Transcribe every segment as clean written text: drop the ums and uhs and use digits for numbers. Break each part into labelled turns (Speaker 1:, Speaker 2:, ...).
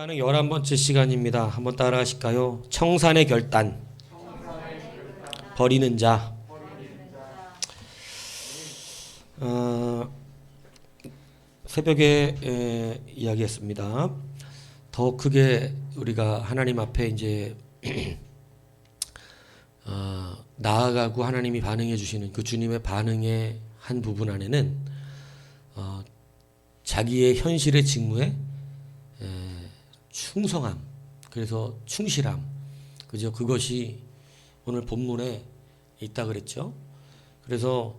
Speaker 1: 반응 11번째 시간입니다. 한번 따라 하실까요? 청산의 결단, 버리는 자. 새벽에 이야기했습니다. 더 크게 우리가 하나님 앞에 이제 나아가고 하나님이 반응해 주시는 그 주님의 반응의 한 부분 안에는 자기의 현실의 직무에 충성함, 그래서 충실함, 그죠? 그것이 오늘 본문에 있다 그랬죠. 그래서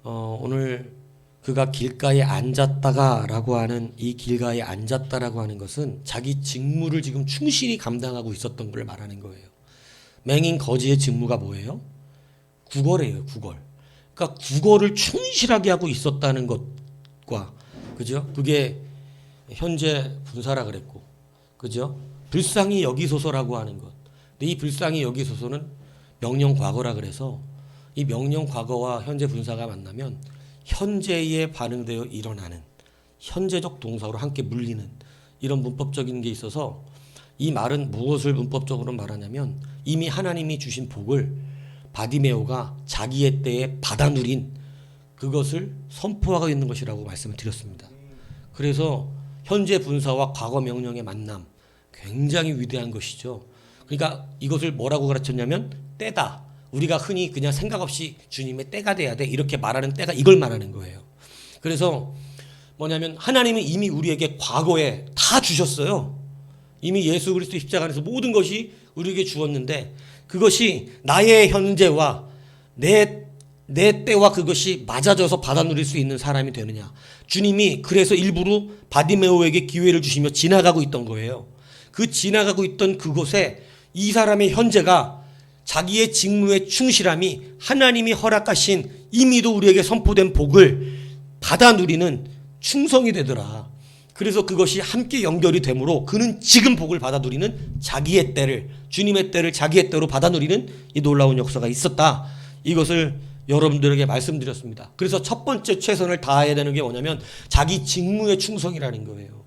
Speaker 1: 오늘 그가 길가에 앉았다가라고 하는 이 길가에 앉았다라고 하는 것은 자기 직무를 지금 충실히 감당하고 있었던 걸 말하는 거예요. 맹인 거지의 직무가 뭐예요? 구걸이에요, 구걸. 그러니까 구걸을 충실하게 하고 있었다는 것과, 그죠? 그게 현재 분사라 그랬고, 그죠? 불쌍히 여기소서라고 하는 것. 근데 이 불쌍히 여기소서는 명령 과거라 그래서 이 명령 과거와 현재 분사가 만나면 현재에 반응되어 일어나는 현재적 동사로 함께 물리는 이런 문법적인 게 있어서 이 말은 무엇을 문법적으로 말하냐면 이미 하나님이 주신 복을 바디메오가 자기의 때에 받아 누린 그것을 선포하고 있는 것이라고 말씀을 드렸습니다. 그래서 현재 분사와 과거 명령의 만남 굉장히 위대한 것이죠. 그러니까 이것을 뭐라고 가르쳤냐면 때다. 우리가 흔히 그냥 생각 없이 주님의 때가 돼야 돼 이렇게 말하는 때가 이걸 말하는 거예요. 그래서 뭐냐면 하나님은 이미 우리에게 과거에 다 주셨어요. 이미 예수 그리스도 십자가 안에서 모든 것이 우리에게 주었는데 그것이 나의 현재와 내 때와 그것이 맞아져서 받아 누릴 수 있는 사람이 되느냐. 주님이 그래서 일부러 바디메오에게 기회를 주시며 지나가고 있던 거예요. 그 지나가고 있던 그곳에 이 사람의 현재가 자기의 직무에 충실함이 하나님이 허락하신 이미도 우리에게 선포된 복을 받아 누리는 충성이 되더라. 그래서 그것이 함께 연결이 되므로 그는 지금 복을 받아 누리는 자기의 때를, 주님의 때를 자기의 때로 받아 누리는 이 놀라운 역사가 있었다. 이것을 여러분들에게 말씀드렸습니다. 그래서 첫 번째 최선을 다해야 되는 게 뭐냐면 자기 직무의 충성이라는 거예요.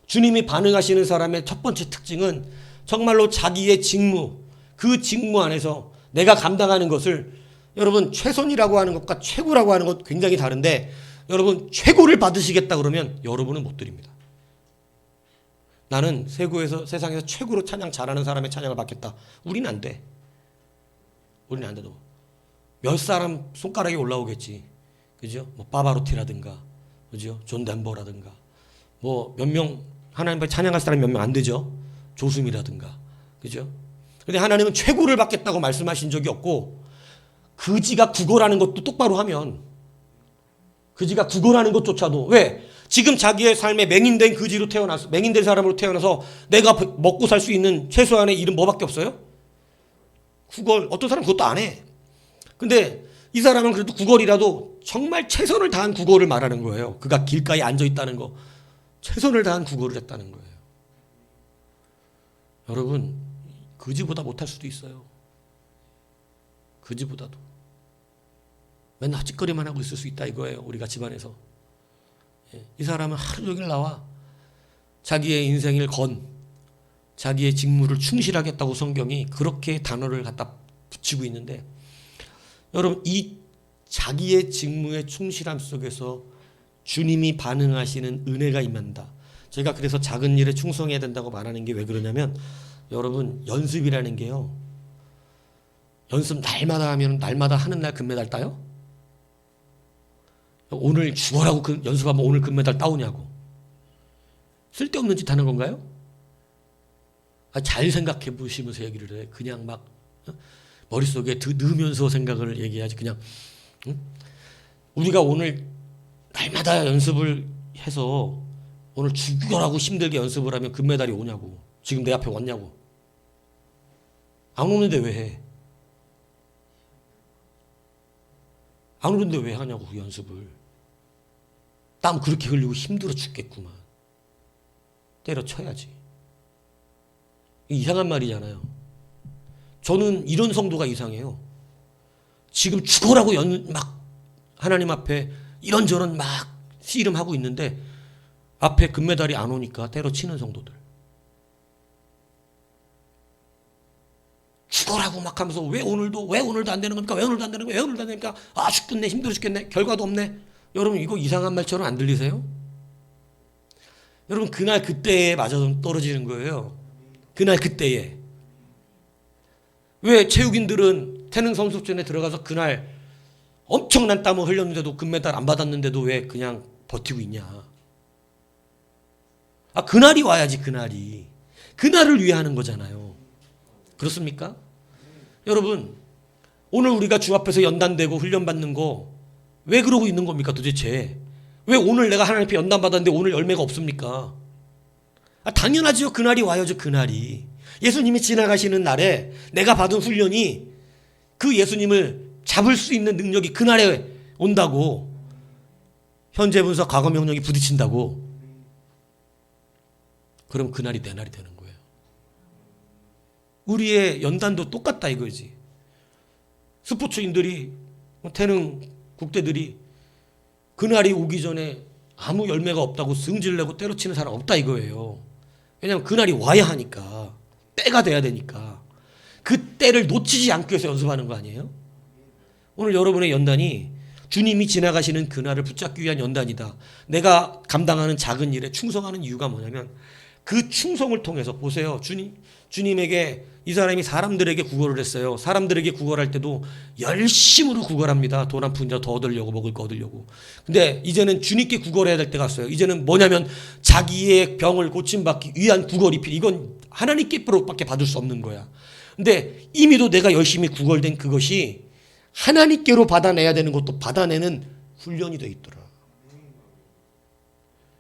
Speaker 1: 주님이 반응하시는 사람의 첫 번째 특징은 정말로 자기의 직무, 그 직무 안에서 내가 감당하는 것을, 여러분 최선이라고 하는 것과 최고라고 하는 것 굉장히 다른데, 여러분 최고를 받으시겠다 그러면 여러분은 못 드립니다. 나는 세상에서 최고로 찬양 잘하는 사람의 찬양을 받겠다. 우리는 안 돼. 우리는 안 돼. 몇 사람 손가락에 올라오겠지. 그죠? 뭐 바바로티라든가, 그죠? 존 덴버라든가, 뭐 몇 명 하나님 앞에 찬양할 사람이 몇 명 안 되죠. 조수미라든가, 그죠? 근데 하나님은 최고를 받겠다고 말씀하신 적이 없고, 그지가 구걸하는 것도 똑바로 하면, 그지가 구걸하는 것조차도, 왜? 지금 자기의 삶에 맹인된 그지로 태어나서, 맹인된 사람으로 태어나서 내가 먹고 살 수 있는 최소한의 일은 뭐밖에 없어요? 구걸. 어떤 사람은 그것도 안 해. 근데 이 사람은 그래도 구걸이라도 정말 최선을 다한 구걸을 말하는 거예요. 그가 길가에 앉아 있다는 거. 최선을 다한 구걸을 했다는 거예요. 여러분, 그지보다 못할 수도 있어요. 그지보다도. 맨날 찌꺼리만 하고 있을 수 있다 이거예요. 우리가 집안에서. 이 사람은 하루 종일 나와 자기의 인생을 건, 자기의 직무를 충실하겠다고 성경이 그렇게 단어를 갖다 붙이고 있는데, 여러분 이 자기의 직무의 충실함 속에서 주님이 반응하시는 은혜가 임한다. 제가 그래서 작은 일에 충성해야 된다고 말하는 게 왜 그러냐면, 여러분 연습이라는 게요, 연습 날마다 하면 날마다 하는 날 금메달 따요? 오늘 죽어라고 연습하면 오늘 금메달 따오냐고. 쓸데없는 짓 하는 건가요? 잘 생각해 보시면서 얘기를 해. 그냥 막 머릿속에 넣으면서 생각을 얘기해야지. 그냥 우리가 오늘 날마다 연습을 해서 오늘 죽어라고 힘들게 연습을 하면 금메달이 오냐고. 지금 내 앞에 왔냐고. 안 오는데 왜 해? 안 오는데 왜 하냐고. 그 연습을. 땀 그렇게 흘리고 힘들어 죽겠구만. 때려쳐야지. 이상한 말이잖아요. 저는 이런 성도가 이상해요. 지금 죽어라고 막 하나님 앞에 이런저런 막 씨름하고 있는데 앞에 금메달이 안 오니까 때려치는 성도들. 죽어라고 막 하면서 왜 오늘도 안 되는 겁니까? 왜 오늘도 안 되는 거야? 왜 오늘도 안 되니까? 아, 죽겠네. 힘들어 죽겠네. 결과도 없네. 여러분, 이거 이상한 말처럼 안 들리세요? 여러분, 그날 그때에 맞아 떨어지는 거예요. 그날 그때에. 왜 체육인들은 태능 선수촌에 들어가서 그날 엄청난 땀을 흘렸는데도 금메달 안 받았는데도 왜 그냥 버티고 있냐? 아, 그날이 와야지, 그날이. 그날을 위해 하는 거잖아요. 그렇습니까? 여러분, 오늘 우리가 주 앞에서 연단되고 훈련받는 거 왜 그러고 있는 겁니까 도대체? 왜 오늘 내가 하나님 앞에 연단받았는데 오늘 열매가 없습니까? 아, 당연하죠. 그날이 와야죠. 그날이. 예수님이 지나가시는 날에 내가 받은 훈련이 그 예수님을 잡을 수 있는 능력이 그날에 온다고. 현재 분석 과거 명령이 부딪힌다고. 그럼 그날이 내 날이 되는 거예요. 우리의 연단도 똑같다 이거지. 스포츠인들이 태능 국대들이 그날이 오기 전에 아무 열매가 없다고 승질내고 때려치는 사람 없다 이거예요. 왜냐하면 그날이 와야 하니까. 때가 돼야 되니까. 그 때를 놓치지 않기 위해서 연습하는 거 아니에요? 오늘 여러분의 연단이 주님이 지나가시는 그날을 붙잡기 위한 연단이다. 내가 감당하는 작은 일에 충성하는 이유가 뭐냐면 그 충성을 통해서 보세요. 주님에게 이 사람이 사람들에게 구걸을 했어요. 사람들에게 구걸할 때도 열심으로 구걸합니다. 돈 한 푼이라도 더 얻으려고, 먹을 거 얻으려고. 근데 이제는 주님께 구걸해야 될 때가 왔어요. 이제는 뭐냐면 자기의 병을 고침받기 위한 구걸이 필요. 이건 하나님께로밖에 받을 수 없는 거야. 근데 이미도 내가 열심히 구걸된 그것이 하나님께로 받아내야 되는 것도 받아내는 훈련이 돼 있더라.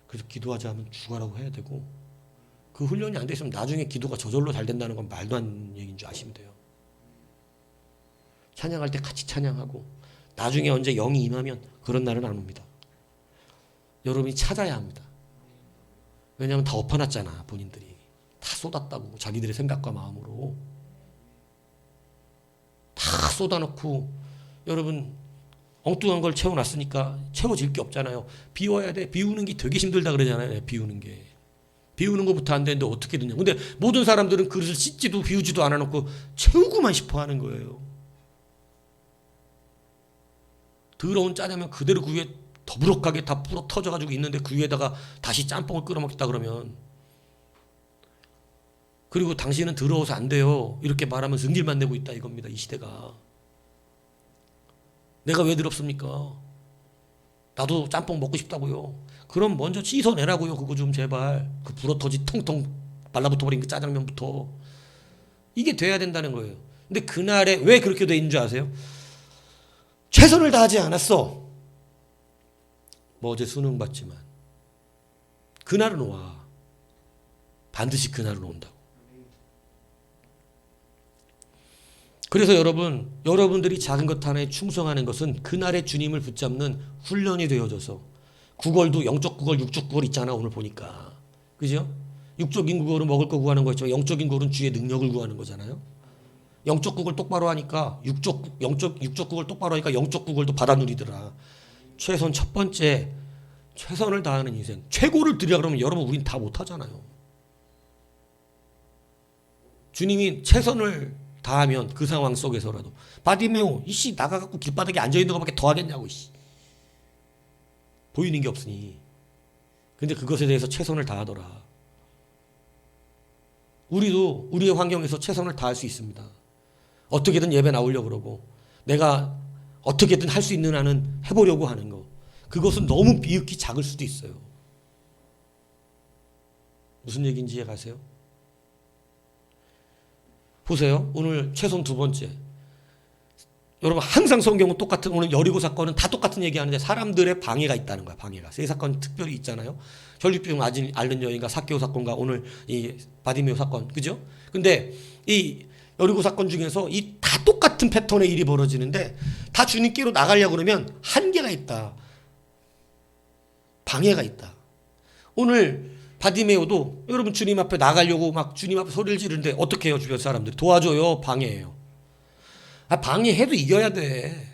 Speaker 1: 그래서 기도하자 하면 죽어라고 해야 되고, 그 훈련이 안 돼 있으면 나중에 기도가 저절로 잘 된다는 건 말도 안 되는 얘기인 줄 아시면 돼요. 찬양할 때 같이 찬양하고 나중에 언제 영이 임하면 그런 날은 안 옵니다. 여러분이 찾아야 합니다. 왜냐하면 다 엎어놨잖아. 본인들이 다 쏟았다고. 자기들의 생각과 마음으로 다 쏟아놓고 여러분 엉뚱한 걸 채워놨으니까 채워질 게 없잖아요. 비워야 돼. 비우는 게 되게 힘들다 그러잖아요. 비우는 게. 비우는 것부터 안 되는데 어떻게 되냐. 근데 모든 사람들은 그릇을 씻지도 비우지도 않아놓고 채우고만 싶어 하는 거예요. 더러운 짜장면 그대로 그 위에 더부룩하게 다 불어 터져가지고 있는데 그 위에다가 다시 짬뽕을 끓여 먹겠다 그러면, 그리고 당신은 더러워서 안 돼요 이렇게 말하면 승질만 내고 있다 이겁니다. 이 시대가. 내가 왜 더럽습니까? 나도 짬뽕 먹고 싶다고요. 그럼 먼저 씻어내라고요. 그거 좀 제발. 그 불어터지 텅텅 말라붙어버린 그 짜장면부터. 이게 돼야 된다는 거예요. 근데 그날에 왜 그렇게 돼 있는 줄 아세요? 최선을 다하지 않았어. 뭐 어제 수능 봤지만 그날은 와. 반드시 그날은 온다고. 그래서 여러분들이 작은 것 하나에 충성하는 것은 그날의 주님을 붙잡는 훈련이 되어져서, 구걸도 영적 구걸, 육적 구걸 있잖아. 오늘 보니까. 그죠? 육적인 구걸은 먹을 거 구하는 거 있지만 영적인 구걸은 주의 능력을 구하는 거잖아요. 영적 구걸 똑바로 하니까 육적 구걸 똑바로 하니까 영적 구걸도 받아 누리더라. 최선 첫 번째, 최선을 다하는 인생. 최고를 드리라 그러면 여러분 우린 다 못하잖아요. 주님이 최선을 다하면 그 상황 속에서라도, 바디메오 이씨 나가갖고 길바닥에 앉아있는 것밖에 더 하겠냐고 이씨. 보이는 게 없으니. 근데 그것에 대해서 최선을 다하더라. 우리도 우리의 환경에서 최선을 다할 수 있습니다. 어떻게든 예배 나오려고 그러고 내가 어떻게든 할 수 있는 한은 해보려고 하는 거, 그것은 너무 비읍기 작을 수도 있어요. 무슨 얘기인지 이해 가세요? 보세요. 오늘 최선 두 번째. 여러분 항상 성경은 똑같은, 오늘 여리고 사건은 다 똑같은 얘기하는데 사람들의 방해가 있다는 거야. 방해가. 세 사건 특별히 있잖아요. 혈류병 앓는 여인과 삭개오 사건과 오늘 이 바디메오 사건. 그죠? 근데 이 여리고 사건 중에서 이 다 똑같은 패턴의 일이 벌어지는데 다 주님께로 나가려고 그러면 한계가 있다. 방해가 있다. 오늘 바디메오도 여러분 주님 앞에 나가려고 막 주님 앞에 소리를 지르는데 어떻게 해요? 주변 사람들이 도와줘요? 방해해요? 아, 방해해도 이겨야 돼.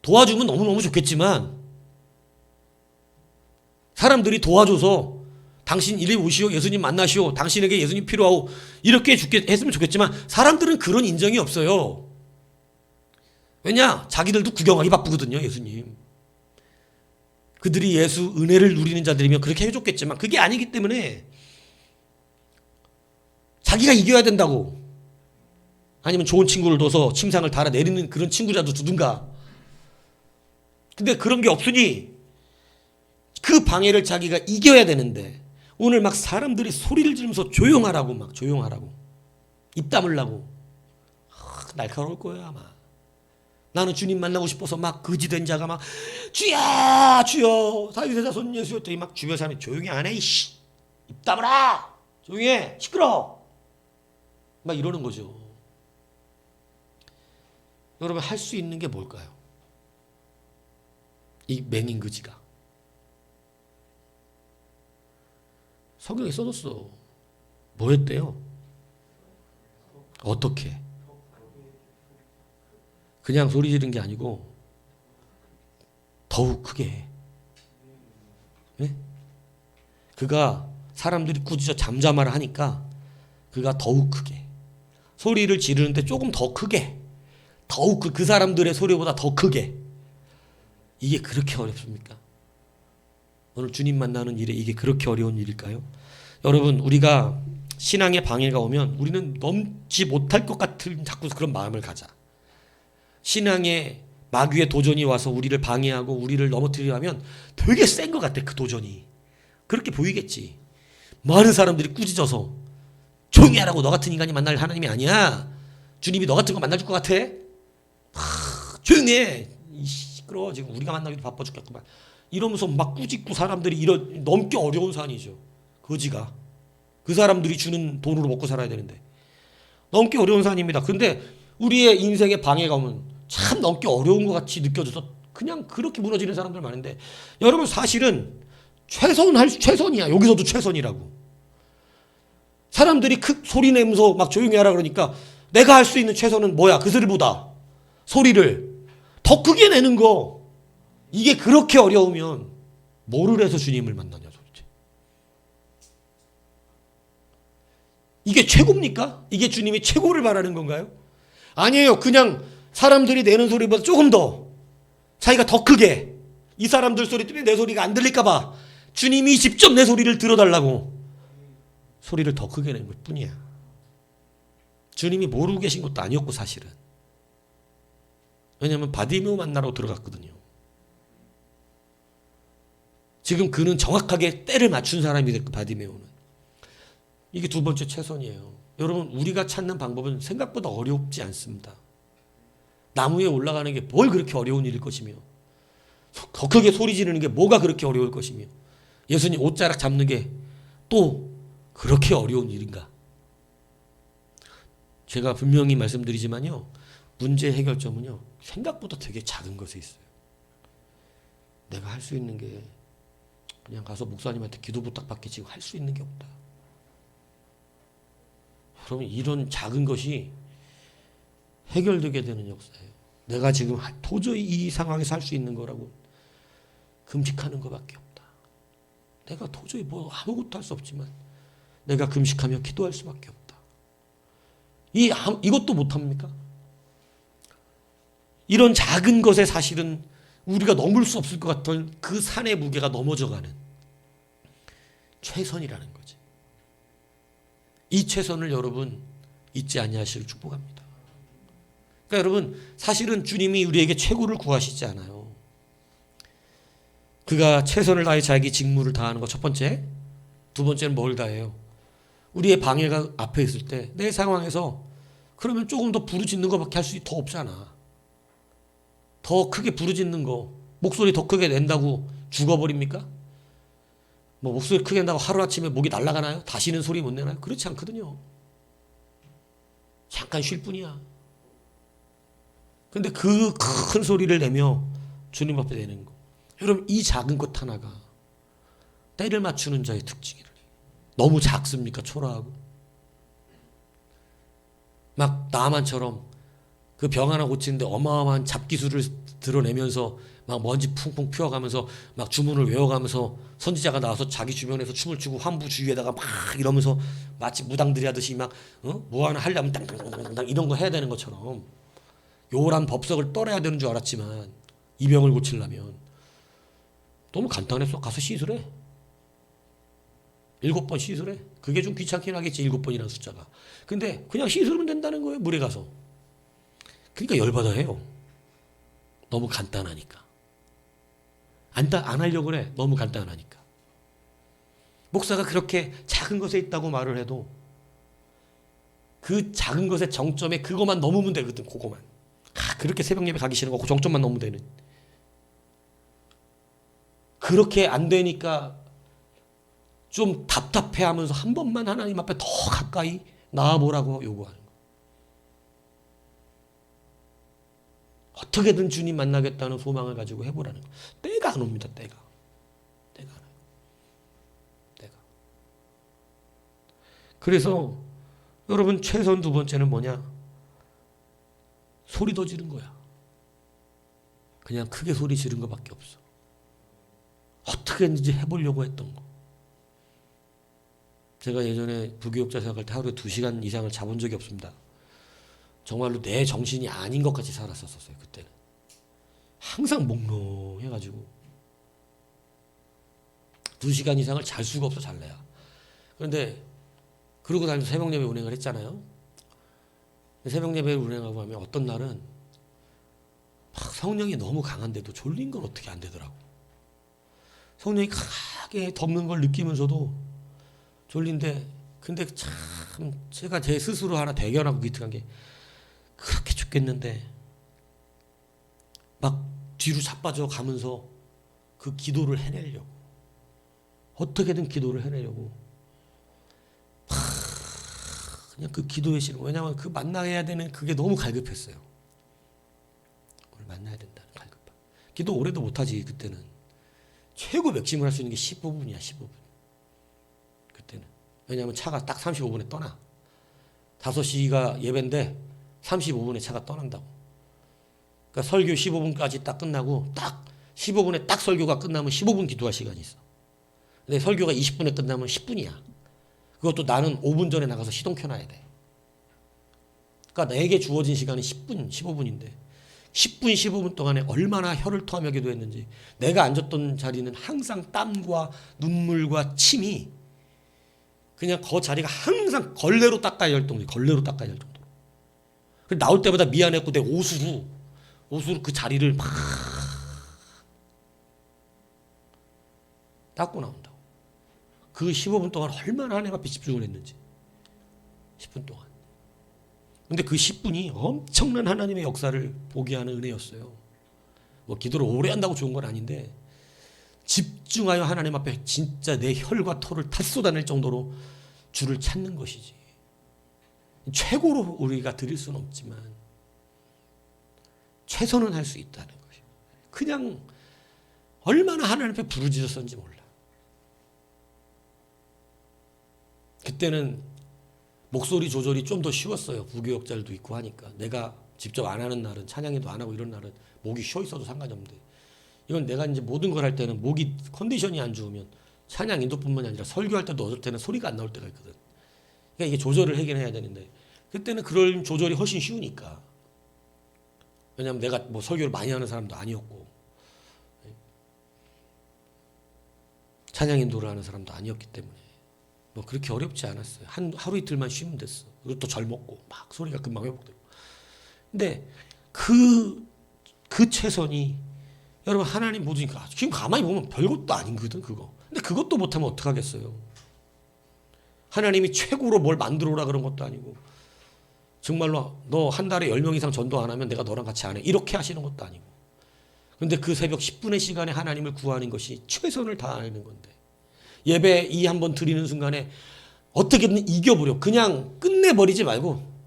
Speaker 1: 도와주면 너무너무 좋겠지만 사람들이 도와줘서 당신 이리 오시오, 예수님 만나시오, 당신에게 예수님 필요하오 이렇게 했으면 좋겠지만 사람들은 그런 인정이 없어요. 왜냐? 자기들도 구경하기 바쁘거든요. 예수님. 그들이 예수 은혜를 누리는 자들이면 그렇게 해줬겠지만 그게 아니기 때문에 자기가 이겨야 된다고, 아니면 좋은 친구를 둬서 침상을 달아내리는 그런 친구라도 두든가. 근데 그런 게 없으니 그 방해를 자기가 이겨야 되는데 오늘 막 사람들이 소리를 지르면서 조용하라고, 막 조용하라고 입 다물라고. 날카로울 거예요 아마. 나는 주님 만나고 싶어서 막 거지된 자가 막 주야 주여 다윗의 손 예수 했더니 막 주변 사람이 조용히 안 해. 이씨 입 다물어, 조용히 해, 시끄러워, 막 이러는 거죠. 여러분, 할 수 있는 게 뭘까요? 이 맹인거지가 성경에 써줬어. 뭐 했대요? 어떻게? 그냥 소리 지른 게 아니고 더욱 크게. 네? 그가 사람들이 꾸짖어 잠잠하라 하니까 그가 더욱 크게 소리를 지르는데 조금 더 크게, 더욱 그 사람들의 소리보다 더 크게. 이게 그렇게 어렵습니까? 오늘 주님 만나는 일에 이게 그렇게 어려운 일일까요? 여러분, 우리가 신앙의 방해가 오면 우리는 넘지 못할 것 같은 자꾸 그런 마음을 가자. 신앙의 마귀의 도전이 와서 우리를 방해하고 우리를 넘어뜨리려 하면 되게 센 것 같아. 그 도전이 그렇게 보이겠지. 많은 사람들이 꾸짖어서 조용히 하라고, 너 같은 인간이 만날 하나님이 아니야, 주님이 너 같은 거 만나줄 것 같아? 조용히 해, 시끄러워, 지금 우리가 만나기도 바빠 죽겠구만, 이러면서 막 꾸짖고 사람들이 넘기 어려운 산이죠. 거지가 그 사람들이 주는 돈으로 먹고 살아야 되는데 넘기 어려운 산입니다. 그런데 우리의 인생에 방해가 오면 참 넘기 어려운 것 같이 느껴져서 그냥 그렇게 무너지는 사람들 많은데, 여러분 사실은 최선이야. 여기서도 최선이라고. 사람들이 소리 내면서 막 조용히 하라 그러니까 내가 할 수 있는 최선은 뭐야? 그들보다 소리를 더 크게 내는 거. 이게 그렇게 어려우면 뭐를 해서 주님을 만나냐 도대체. 이게 최고입니까? 이게 주님이 최고를 바라는 건가요? 아니에요. 그냥 사람들이 내는 소리보다 조금 더 자기가 더 크게, 이 사람들 소리 때문에 내 소리가 안 들릴까 봐 주님이 직접 내 소리를 들어달라고 소리를 더 크게 내는 것 뿐이야. 주님이 모르고 계신 것도 아니었고 사실은. 왜냐하면 바디메오 만나러 들어갔거든요. 지금 그는 정확하게 때를 맞춘 사람이 됐고, 바디메오는. 이게 두 번째 최선이에요. 여러분, 우리가 찾는 방법은 생각보다 어렵지 않습니다. 나무 위에 올라가는 게 뭘 그렇게 어려운 일일 것이며, 더 크게 소리 지르는 게 뭐가 그렇게 어려울 것이며, 예수님 옷자락 잡는 게 또 그렇게 어려운 일인가. 제가 분명히 말씀드리지만요, 문제 해결점은요 생각보다 되게 작은 것에 있어요. 내가 할 수 있는 게 그냥 가서 목사님한테 기도 부탁받기, 지금 할 수 있는 게 없다. 그러면 이런 작은 것이 해결되게 되는 역사예요. 내가 지금 도저히 이 상황에서 할 수 있는 거라고 금식하는 것밖에 없다. 내가 도저히 뭐 아무것도 할 수 없지만 내가 금식하며 기도할 수밖에 없다. 이것도 못합니까? 이런 작은 것에 사실은 우리가 넘을 수 없을 것 같은 그 산의 무게가 넘어져가는 최선이라는 거지. 이 최선을 여러분 잊지 아니하시길 축복합니다. 그러니까 여러분, 사실은 주님이 우리에게 최고를 구하시지 않아요. 그가 최선을 다해 자기 직무를 다하는 것 첫 번째. 두 번째는 뭘 다해요? 우리의 방해가 앞에 있을 때 내 상황에서 그러면 조금 더 부르짖는 것밖에 할 수 더 없잖아. 더 크게 부르짖는 거, 목소리 더 크게 낸다고 죽어버립니까? 뭐 목소리 크게 낸다고 하루아침에 목이 날아가나요? 다시는 소리 못 내나요? 그렇지 않거든요. 잠깐 쉴 뿐이야. 근데 그 큰 소리를 내며 주님 앞에 내는 거. 여러분, 이 작은 것 하나가 때를 맞추는 자의 특징이래요. 너무 작습니까? 초라하고 막 나만처럼 그 병 하나 고치는데 어마어마한 잡기술을 드러내면서 막 먼지 풍풍 피워가면서 막 주문을 외워가면서 선지자가 나와서 자기 주변에서 춤을 추고 환부 주위에다가 막 이러면서 마치 무당들이 하듯이 막 뭐 하나 하려면 땅땅땅땅땅 이런 거 해야 되는 것처럼 요란 법석을 떨어야 되는 줄 알았지만 이 병을 고치려면 너무 간단했어. 가서 시술해. 7번 시술해. 그게 좀 귀찮긴 하겠지, 7번이라는 숫자가. 근데 그냥 시술하면 된다는 거예요, 물에 가서. 그러니까 열받아 해요. 너무 간단하니까. 안 하려고 그래. 너무 간단하니까. 목사가 그렇게 작은 것에 있다고 말을 해도 그 작은 것의 정점에 그것만 넘으면 되거든, 그거만. 그렇게 새벽 예배 가기 싫은 거, 그 정점만 넘으면 되는. 그렇게 안 되니까 좀 답답해 하면서 한 번만 하나님 앞에 더 가까이 나와보라고 요구하는 거예요. 어떻게든 주님 만나겠다는 소망을 가지고 해보라는 거예요. 때가 안 옵니다. 때가 안 와요. 때가. 그래서 여러분 최선 두 번째는 뭐냐? 소리 더 지른 거야. 그냥 크게 소리 지른 것밖에 없어. 어떻게든지 해보려고 했던 거. 제가 예전에 부교육자 생활할 때 하루에 2시간 이상을 자본 적이 없습니다. 정말로 내 정신이 아닌 것 같이 살았었어요. 그때는. 항상 몽롱해가지고 2시간 이상을 잘 수가 없어 잘래야. 그런데 그러고 다니면서 새벽예배 운행을 했잖아요. 새벽예배를 운행하고 하면 어떤 날은 막 성령이 너무 강한데도 졸린 건 어떻게 안 되더라고. 성령이 강하게 덮는 걸 느끼면서도 졸린데, 근데 참 제가 제 스스로 하나 대견하고 기특한 게 그렇게 죽겠는데 막 뒤로 자빠져 가면서 그 기도를 해내려고, 어떻게든 기도를 해내려고 그냥 그 기도의 시간. 왜냐하면 그 만나야 되는 그게 너무 갈급했어요. 오늘 만나야 된다는 갈급. 기도 오래도 못하지. 그때는 최고 맥심을 할 수 있는 게 15분이야. 15분. 그때는. 왜냐하면 차가 딱 35분에 떠나. 5시가 예배인데 35분에 차가 떠난다고. 그러니까 설교 15분까지 딱 끝나고 딱 15분에 딱 설교가 끝나면 15분 기도할 시간이 있어. 근데 설교가 20분에 끝나면 10분이야. 그것도 나는 5분 전에 나가서 시동 켜놔야 돼. 그러니까 내게 주어진 시간이 10분, 15분인데 10분, 15분 동안에 얼마나 혀를 토하며 기도했는지. 내가 앉았던 자리는 항상 땀과 눈물과 침이 그냥 그 자리가 항상 걸레로 닦아야 할 정도로, 걸레로 닦아야 할 정도로. 나올 때마다 미안했고 내 옷으로 그 자리를 막 닦고 나온다고. 그 15분 동안 얼마나 하나님 앞에 집중을 했는지. 10분 동안. 근데 그 10분이 엄청난 하나님의 역사를 보게 하는 은혜였어요. 뭐 기도를 오래 한다고 좋은 건 아닌데 집중하여 하나님 앞에 진짜 내 혈과 토를 다 쏟아낼 정도로 주를 찾는 것이지. 최고로 우리가 드릴 수는 없지만 최선은 할 수 있다는 것이에요. 그냥 얼마나 하나님 앞에 부르짖었는지 몰라. 그때는 목소리 조절이 좀 더 쉬웠어요. 부교역자들도 있고 하니까. 내가 직접 안 하는 날은, 찬양회도 안 하고 이런 날은 목이 쉬어 있어도 상관이 없는데, 이건 내가 이제 모든 걸 할 때는 목이 컨디션이 안 좋으면 찬양 인도뿐만이 아니라 설교할 때도 어떨 때는 소리가 안 나올 때가 있거든. 그러니까 이게 조절을 하긴 해야 되는데 그때는 그럴 조절이 훨씬 쉬우니까. 왜냐하면 내가 뭐 설교를 많이 하는 사람도 아니었고 찬양 인도를 하는 사람도 아니었기 때문에 뭐 그렇게 어렵지 않았어요. 하루 이틀만 쉬면 됐어. 그리고 또 절 먹고 막 소리가 금방 회복되고. 근데 그 최선이 여러분 하나님 보니까 지금 가만히 보면 별것도 아닌거든 그거. 근데 그것도 못하면 어떡하겠어요. 하나님이 최고로 뭘 만들어 오라 그런 것도 아니고 정말로 너 한 달에 10명 이상 전도 안 하면 내가 너랑 같이 안 해 이렇게 하시는 것도 아니고. 근데 그 새벽 10분의 시간에 하나님을 구하는 것이 최선을 다하는 건데 예배 이 한번 드리는 순간에 어떻게든 이겨보려. 그냥 끝내버리지 말고.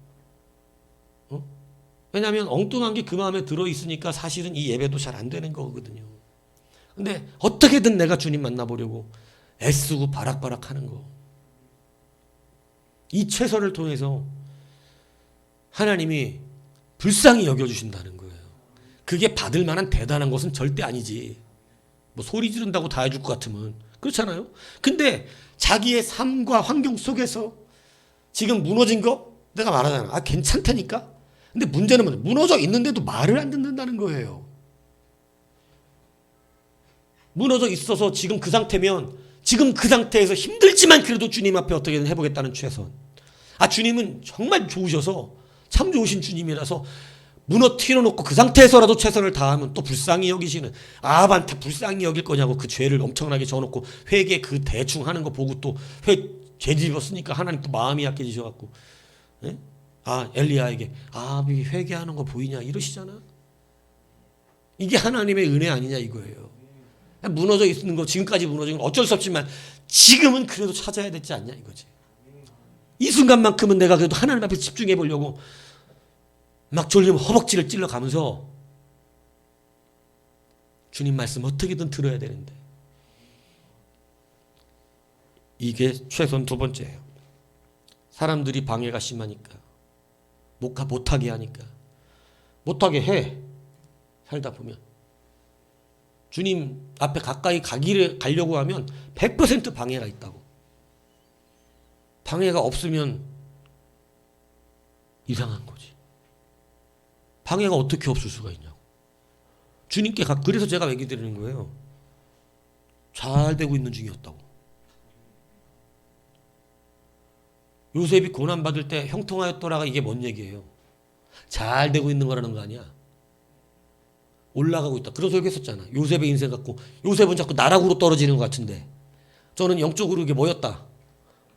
Speaker 1: 왜냐하면 엉뚱한 게 그 마음에 들어있으니까 사실은 이 예배도 잘 안 되는 거거든요. 근데 어떻게든 내가 주님 만나보려고 애쓰고 바락바락 하는 거. 이 최선을 통해서 하나님이 불쌍히 여겨주신다는 거예요. 그게 받을 만한 대단한 것은 절대 아니지. 뭐 소리 지른다고 다 해줄 것 같으면 그렇잖아요. 근데 자기의 삶과 환경 속에서 지금 무너진 거 내가 말하잖아. 아 괜찮다니까. 근데 문제는 뭐냐? 무너져 있는데도 말을 안 듣는다는 거예요. 무너져 있어서 지금 그 상태면 지금 그 상태에서 힘들지만 그래도 주님 앞에 어떻게든 해보겠다는 최선. 아 주님은 정말 좋으셔서 참 좋으신 주님이라서 무너뜨려 놓고 그 상태에서라도 최선을 다하면 또 불쌍히 여기시는, 아합한테 불쌍히 여길 거냐고 그 죄를 엄청나게 져놓고 회개 그 대충 하는 거 보고 또 죄 집었으니까 하나님 또 마음이 약해지셔갖고 예? 아 엘리야에게 아합이 회개하는 거 보이냐 이러시잖아. 이게 하나님의 은혜 아니냐 이거예요. 무너져 있는 거 지금까지 무너진 건 어쩔 수 없지만 지금은 그래도 찾아야 되지 않냐 이거지. 이 순간만큼은 내가 그래도 하나님 앞에 집중해 보려고 막 졸리면 허벅지를 찔러가면서 주님 말씀 어떻게든 들어야 되는데 이게 최선 두 번째예요. 사람들이 방해가 심하니까 못하게 하니까 못하게 해. 살다 보면 주님 앞에 가까이 가려고 하면 100% 방해가 있다고. 방해가 없으면 이상한 거지. 방해가 어떻게 없을 수가 있냐고. 주님께 그래서 제가 얘기 드리는 거예요. 잘 되고 있는 중이었다고. 요셉이 고난받을 때 형통하였더라가 이게 뭔 얘기예요? 잘 되고 있는 거라는 거 아니야. 올라가고 있다. 그래서 얘기했었잖아. 요셉의 인생 갖고 요셉은 자꾸 나락으로 떨어지는 것 같은데 저는 영적으로 이게 뭐였다?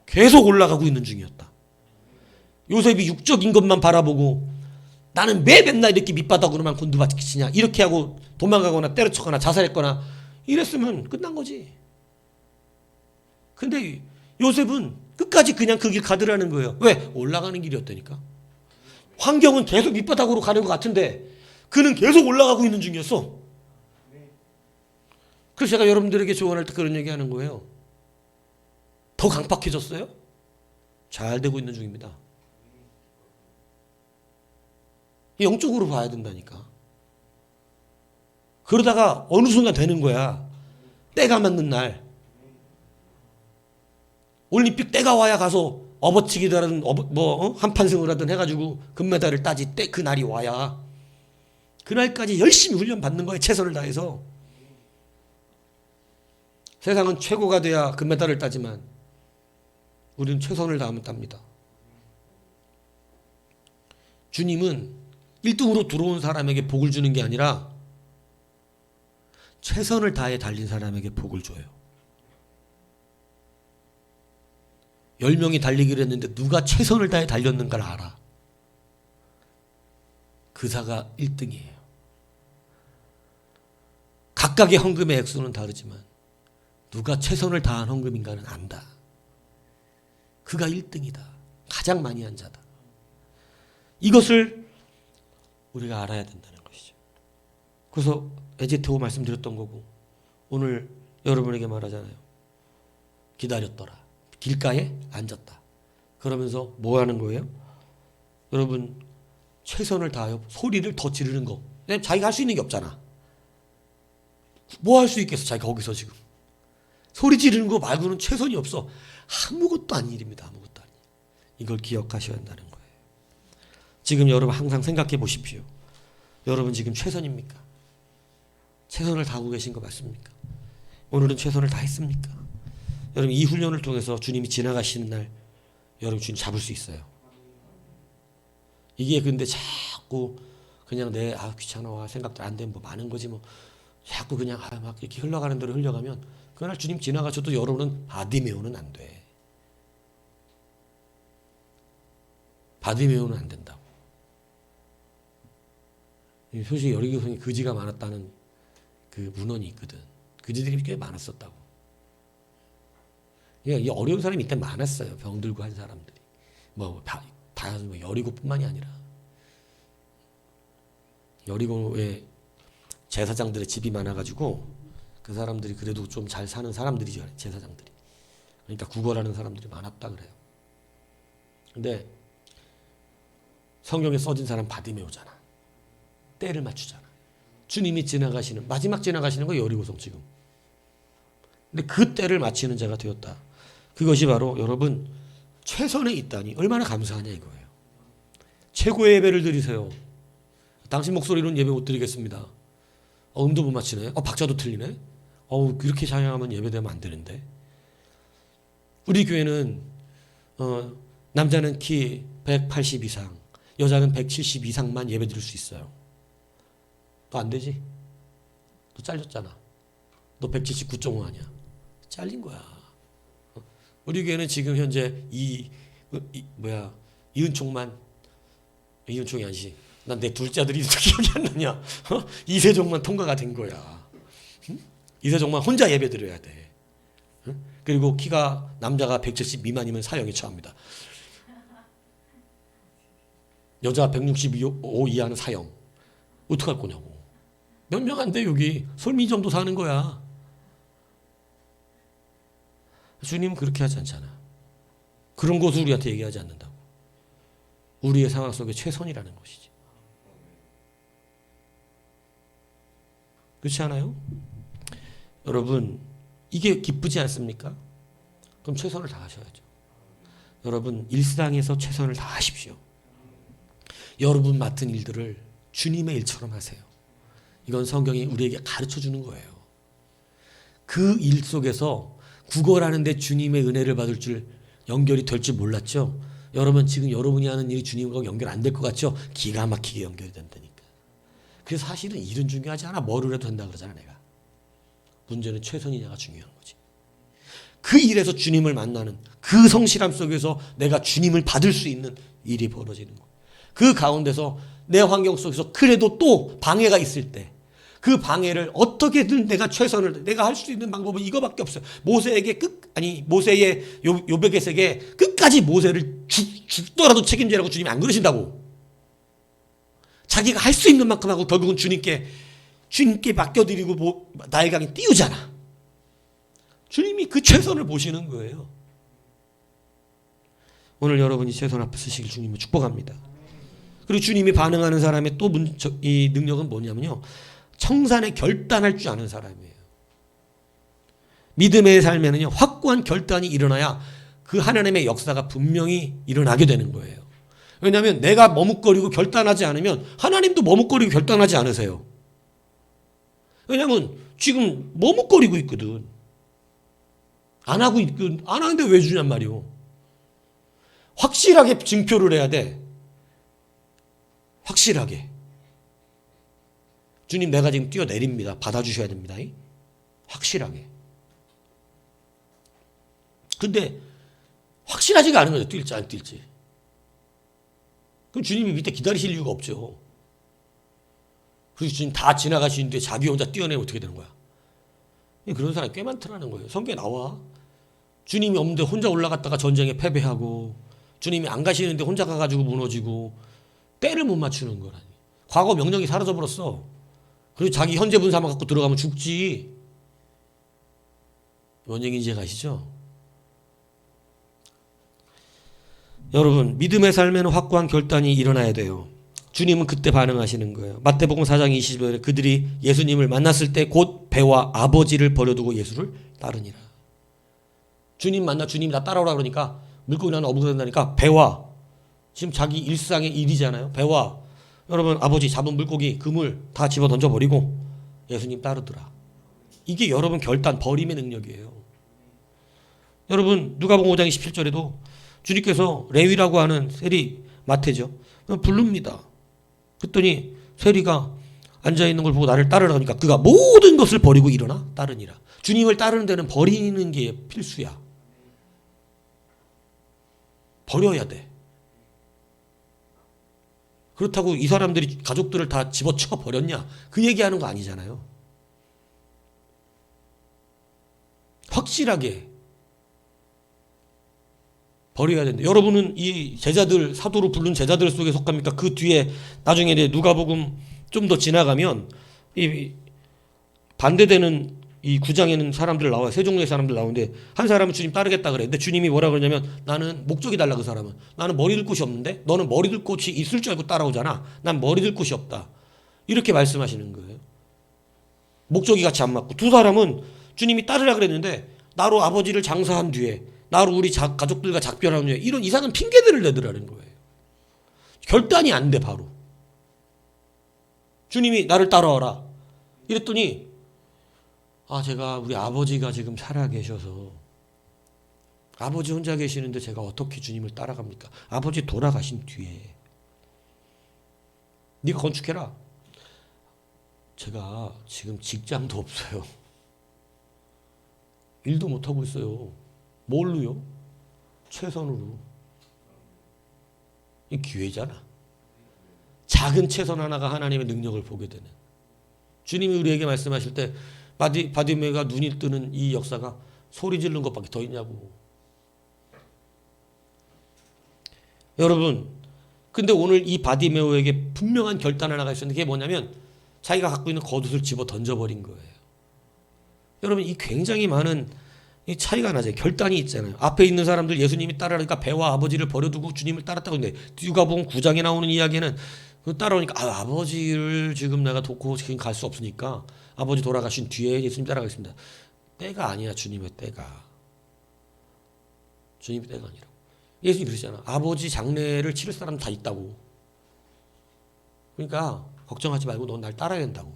Speaker 1: 계속 올라가고 있는 중이었다. 요셉이 육적인 것만 바라보고 나는 왜 맨날 이렇게 밑바닥으로만 곤두박질치냐 이렇게 하고 도망가거나 때려쳤거나 자살했거나 이랬으면 끝난 거지. 근데 요셉은 끝까지 그냥 그 길 가더라는 거예요. 왜? 올라가는 길이었다니까. 환경은 계속 밑바닥으로 가는 것 같은데 그는 계속 올라가고 있는 중이었어. 그래서 제가 여러분들에게 조언할 때 그런 얘기하는 거예요. 더 강팍해졌어요? 잘 되고 있는 중입니다. 영적으로 봐야 된다니까. 그러다가 어느 순간 되는 거야. 때가 맞는 날. 올림픽 때가 와야 가서 업어치기도 하든 한판승을 하든 해가지고 금메달을 따지. 때 그 날이 와야. 그날까지 열심히 훈련 받는 거예요. 최선을 다해서. 세상은 최고가 돼야 금메달을 따지만 우리는 최선을 다하면 땁니다. 주님은 1등으로 들어온 사람에게 복을 주는 게 아니라 최선을 다해 달린 사람에게 복을 줘요. 10명이 달리기를 했는데 누가 최선을 다해 달렸는가를 알아. 그 사가 1등이에요. 각각의 헌금의 액수는 다르지만 누가 최선을 다한 헌금인가는 안다. 그가 1등이다. 가장 많이 한 자다. 이것을 우리가 알아야 된다는 것이죠. 그래서 에제테오 말씀드렸던 거고 오늘 여러분에게 말하잖아요. 기다렸더라. 길가에 앉았다. 그러면서 뭐 하는 거예요? 여러분 최선을 다하여 소리를 더 지르는 거. 왜냐면 자기가 할 수 있는 게 없잖아. 뭐 할 수 있겠어 자기가 거기서 지금. 소리 지르는 거 말고는 최선이 없어. 아무것도 아닌 일입니다. 아무것도 아닌 일. 이걸 기억하셔야 한다는 거예요. 지금 여러분 항상 생각해 보십시오. 여러분 지금 최선입니까? 최선을 다하고 계신 거 맞습니까? 오늘은 최선을 다했습니까? 여러분 이 훈련을 통해서 주님이 지나가시는 날 여러분 주님 잡을 수 있어요. 이게 근데 자꾸 그냥 귀찮아 생각도 안 되면 뭐 많은 거지 뭐 자꾸 그냥 막 이렇게 흘러가는 대로 흘러가면 그날 주님 지나가셔도 여러분은 바디메오는 안 돼. 바디메오는 안 된다고. 솔직히 여리고성이 그지가 많았다는 그 문헌이 있거든. 그지들이 꽤 많았었다고. 이 어려운 사람이 이때 많았어요. 병들고 한 사람들이. 뭐 여리고뿐만이 아니라 여리고에 제사장들의 집이 많아가지고 그 사람들이 그래도 좀 잘 사는 사람들이죠. 제사장들이. 그러니까 구걸하는 사람들이 많았다 그래요. 근데 성경에 써진 사람 바디메오잖아. 때를 맞추잖아. 주님이 지나가시는 마지막 지나가시는 거 여리고성 지금. 근데 그 때를 맞추는 자가 되었다. 그것이 바로 여러분 최선에 있다니 얼마나 감사하냐 이거예요. 최고의 예배를 드리세요. 당신 목소리로는 예배 못 드리겠습니다. 음도 못 맞추네. 박자도 틀리네. 그렇게 찬양하면 예배되면 안 되는데. 우리 교회는 남자는 키 180 이상, 여자는 170 이상만 예배 드릴 수 있어요. 너 안 되지? 너 잘렸잖아. 너 179.5 아니야. 잘린 거야. 우리 교회는 지금 현재 이은총이 아니지. 난 내 둘째 아들이 기억이 안 나냐. 이세종만 통과가 된 거야. 이세종만 혼자 예배 드려야 돼. 그리고 키가 남자가 170 미만이면 사형에 처합니다. 여자 165 이하는 사형. 어떡할 거냐고. 몇 명 안 돼 여기. 솔미 정도 사는 거야. 주님은 그렇게 하지 않잖아. 그런 것을 우리한테 얘기하지 않는다고. 우리의 상황 속에 최선이라는 것이지. 그렇지 않아요? 여러분 이게 기쁘지 않습니까? 그럼 최선을 다하셔야죠. 여러분 일상에서 최선을 다하십시오. 여러분 맡은 일들을 주님의 일처럼 하세요. 이건 성경이 우리에게 가르쳐주는 거예요. 그 일 속에서 구걸하는데 주님의 은혜를 받을 줄 연결이 될 줄 몰랐죠? 여러분 지금 여러분이 하는 일이 주님과 연결 안 될 것 같죠? 기가 막히게 연결이 된다니까. 그래서 사실은 일은 중요하지 않아. 뭐를 해도 된다 그러잖아 내가. 문제는 최선이냐가 중요한 거지. 그 일에서 주님을 만나는 그 성실함 속에서 내가 주님을 받을 수 있는 일이 벌어지는 거. 그 가운데서 내 환경 속에서 그래도 또 방해가 있을 때 그 방해를 어떻게든 내가 내가 할 수 있는 방법은 이거밖에 없어요. 모세의 요백에게 끝까지 모세를 죽더라도 책임지라고 주님이 안 그러신다고. 자기가 할 수 있는 만큼 하고 결국은 주님께 맡겨드리고 나의 강에 띄우잖아. 주님이 그 최선을 보시는 거예요. 오늘 여러분이 최선 앞에 서시길 주님을 축복합니다. 그리고 주님이 반응하는 사람의 또 이 능력은 뭐냐면요. 청산에 결단할 줄 아는 사람이에요. 믿음의 삶에는요. 확고한 결단이 일어나야 그 하나님의 역사가 분명히 일어나게 되는 거예요. 왜냐하면 내가 머뭇거리고 결단하지 않으면 하나님도 머뭇거리고 결단하지 않으세요. 왜냐하면 지금 머뭇거리고 있거든. 안 하는데 왜 주냔 말이오. 확실하게 증표를 해야 돼. 확실하게. 주님 내가 지금 뛰어내립니다. 받아주셔야 됩니다. 확실하게. 근데 확실하지가 않은 거죠. 뛸지 안 뛸지. 그럼 주님이 밑에 기다리실 이유가 없죠. 그래서 주님 다 지나가시는데 자기 혼자 뛰어내면 어떻게 되는 거야? 그런 사람이 꽤 많더라는 거예요. 성경에 나와. 주님이 없는데 혼자 올라갔다가 전쟁에 패배하고 주님이 안 가시는데 혼자 가가지고 무너지고 때를 못 맞추는 거라니. 과거 명령이 사라져버렸어. 그리고 자기 현재 분사만 갖고 들어가면 죽지. 뭔 얘기인지 아시죠? 여러분 믿음의 삶에는 확고한 결단이 일어나야 돼요. 주님은 그때 반응하시는 거예요. 마태복음 4장 20절에 그들이 예수님을 만났을 때 곧 배와 아버지를 버려두고 예수를 따르니라. 주님 만나 주님이 나 따라오라 그러니까 물고기 나는 어부가 된다니까 배와 지금 자기 일상의 일이잖아요. 배와 여러분 아버지 잡은 물고기 그물 다 집어 던져버리고 예수님 따르더라. 이게 여러분 결단 버림의 능력이에요. 여러분 누가복음 5장 27절에도 주님께서 레위라고 하는 세리 마태죠. 부릅니다. 그랬더니 세리가 앉아있는 걸 보고 나를 따르라 하니까 그가 모든 것을 버리고 일어나 따르니라. 주님을 따르는 데는 버리는 게 필수야. 버려야 돼. 그렇다고 이 사람들이 가족들을 다 집어쳐 버렸냐? 그 얘기하는 거 아니잖아요. 확실하게 버려야 된다. 여러분은 이 제자들, 사도로 부른 제자들 속에 속합니까? 그 뒤에 나중에 누가복음 좀 더 지나가면 이 반대되는 이 9장에는 사람들 나와요. 세 종류의 사람들 나오는데 한 사람은 주님 따르겠다 그래. 근데 주님이 뭐라 그러냐면 나는 목적이 달라 그 사람은. 나는 머리 들 곳이 없는데 너는 머리 들 곳이 있을 줄 알고 따라오잖아. 난 머리 들 곳이 없다. 이렇게 말씀하시는 거예요. 목적이 같이 안 맞고 두 사람은 주님이 따르라 그랬는데 나로 아버지를 장사한 뒤에 나로 우리 가족들과 작별한 뒤에 이런 이상한 핑계들을 내더라는 거예요. 결단이 안 돼 바로. 주님이 나를 따라와라. 이랬더니 제가 우리 아버지가 지금 살아 계셔서 아버지 혼자 계시는데 제가 어떻게 주님을 따라갑니까? 아버지 돌아가신 뒤에 네가 건축해라. 제가 지금 직장도 없어요. 일도 못하고 있어요. 뭘로요? 최선으로. 이 기회잖아. 작은 최선 하나가 하나님의 능력을 보게 되는. 주님이 우리에게 말씀하실 때 바디메오가 눈이 뜨는 이 역사가 소리 지르는 것밖에 더 있냐고. 여러분, 근데 오늘 이 바디메오에게 분명한 결단 하나가 있었는데 그게 뭐냐면 자기가 갖고 있는 겉옷을 집어 던져버린 거예요. 여러분, 이 굉장히 많은 이 차이가 나죠. 결단이 있잖아요. 앞에 있는 사람들 예수님이 따라가니까 배와 아버지를 버려두고 주님을 따랐다고 했는데 누가복음 9장에 나오는 이야기는 그 따라오니까 아버지를 지금 내가 돕고 지금 갈 수 없으니까 아버지 돌아가신 뒤에 예수님 따라가겠습니다. 때가 아니야. 주님의 때가. 주님의 때가 아니라. 예수님이 그러잖아. 아버지 장례를 치를 사람 다 있다고. 그러니까 걱정하지 말고 넌 날 따라야 된다고.